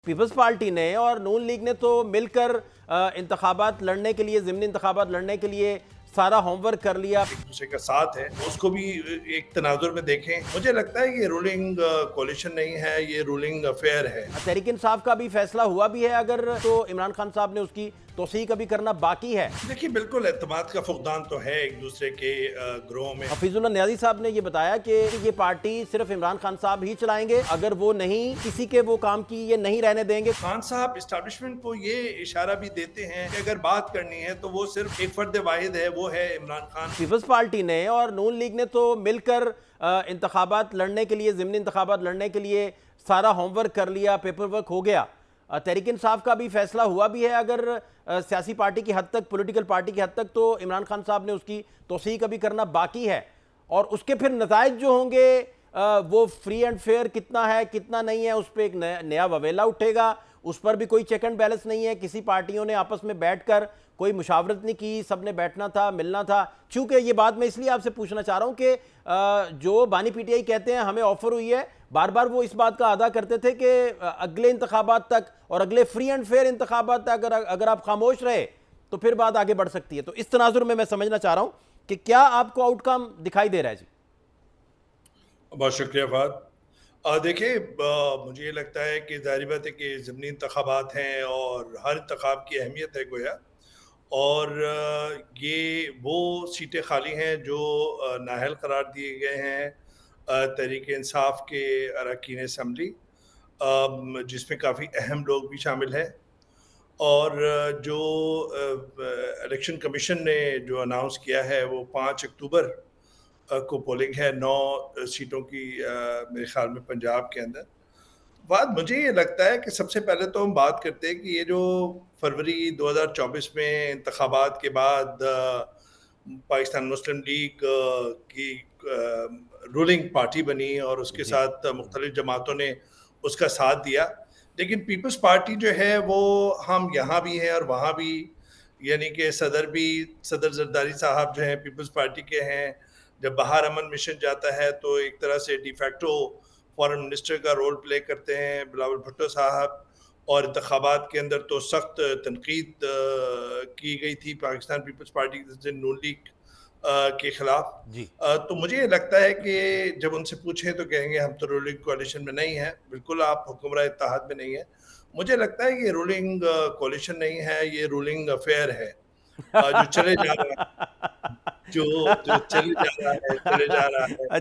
Peoples party نے اور نون league نے تو مل کر انتخابات لڑنے کے لیے ضمنی انتخابات لڑنے کے لیے سارا ہوم ورک کر لیا. ایک دوسرے کا ساتھ ہے اس کو بھی ایک تناظر میں دیکھیں. مجھے لگتا ہے یہ رولنگ کولیشن نہیں ہے, یہ رولنگ افیئر ہے. تحریک انصاف کا بھی فیصلہ ہوا بھی ہے اگر تو عمران خان صاحب نے اس کی توسیع کا بھی کرنا باقی ہے. دیکھیے بالکل اعتماد کا فقدان تو ہے ایک دوسرے کے گروہ میں. حفیظ اللہ نیازی صاحب نے یہ بتایا کہ یہ پارٹی صرف عمران خان صاحب ہی چلائیں گے, اگر وہ نہیں کسی کے وہ کام کی یہ نہیں رہنے دیں گے. خان صاحب اسٹیبلشمنٹ کو یہ اشارہ بھی دیتے ہیں کہ اگر بات کرنی ہے تو وہ صرف ایک فرد واحد ہے, وہ ہے عمران خان. پیپلز پارٹی نے اور نون لیگ نے تو مل کر انتخابات لڑنے کے لیے ضمنی انتخابات لڑنے کے لیے سارا ہوم ورک کر لیا, پیپر ورک ہو گیا. تحریک انصاف کا بھی فیصلہ ہوا بھی ہے اگر سیاسی پارٹی کی حد تک, پولیٹیکل پارٹی کی حد تک, تو عمران خان صاحب نے اس کی توسیع کا بھی کرنا باقی ہے. اور اس کے پھر نتائج جو ہوں گے وہ فری اینڈ فیئر کتنا ہے کتنا نہیں ہے, اس پہ ایک نیا وویلا اٹھے گا. اس پر بھی کوئی چیک اینڈ بیلنس نہیں ہے. کسی پارٹیوں نے آپس میں بیٹھ کر کوئی مشاورت نہیں کی, سب نے بیٹھنا تھا, ملنا تھا. چونکہ یہ بات میں اس لیے آپ سے پوچھنا چاہ رہا ہوں کہ جو بانی پی ٹی آئی کہتے ہیں ہمیں آفر ہوئی ہے, بار بار وہ اس بات کا اعادہ کرتے تھے کہ اگلے انتخابات تک اور اگلے فری اینڈ فیئر انتخابات تک اگر آپ خاموش رہے تو پھر بات آگے بڑھ سکتی ہے. تو اس تناظر میں سمجھنا چاہ رہا ہوں کہ کیا آپ کو آؤٹ کم دکھائی دے رہا ہے. جی بہت شکریہ فہد. دیکھیں مجھے یہ لگتا ہے کہ ظاہر بات ہے کہ ضمنی انتخابات ہیں اور ہر انتخاب کی اہمیت ہے گویا, اور یہ وہ سیٹیں خالی ہیں جو نااہل قرار دیے گئے ہیں تحریک انصاف کے اراکین اسمبلی, جس میں کافی اہم لوگ بھی شامل ہیں. اور جو الیکشن کمیشن نے جو اناؤنس کیا ہے وہ 5 اکتوبر کو پولنگ ہے 9 سیٹوں کی, میرے خیال میں پنجاب کے اندر. بات مجھے یہ لگتا ہے کہ سب سے پہلے تو ہم بات کرتے ہیں کہ یہ جو فروری 2024 میں انتخابات کے بعد پاکستان مسلم لیگ کی رولنگ پارٹی بنی اور اس کے ساتھ مختلف جماعتوں نے اس کا ساتھ دیا, لیکن پیپلز پارٹی جو ہے وہ ہم یہاں بھی ہیں اور وہاں بھی, یعنی کہ صدر زرداری صاحب جو ہیں پیپلز پارٹی کے ہیں. جب بہار امن مشن جاتا ہے تو ایک طرح سے ڈی فیکٹو فارن منسٹر کا رول پلے کرتے ہیں بلاول بھٹو صاحب, اور انتخابات کے اندر تو سخت تنقید کی گئی تھی پاکستان پیپلز پارٹی سے نون لیگ کے خلاف. تو مجھے یہ لگتا ہے کہ جب ان سے پوچھیں تو کہیں گے ہم تو رولنگ کوalition میں نہیں ہیں. بالکل آپ حکمراں اتحاد میں نہیں ہیں. مجھے لگتا ہے یہ رولنگ کوalition نہیں ہے, یہ رولنگ افیئر ہے جو چلے جا رہا ہے, جو چلے جا رہا ہے.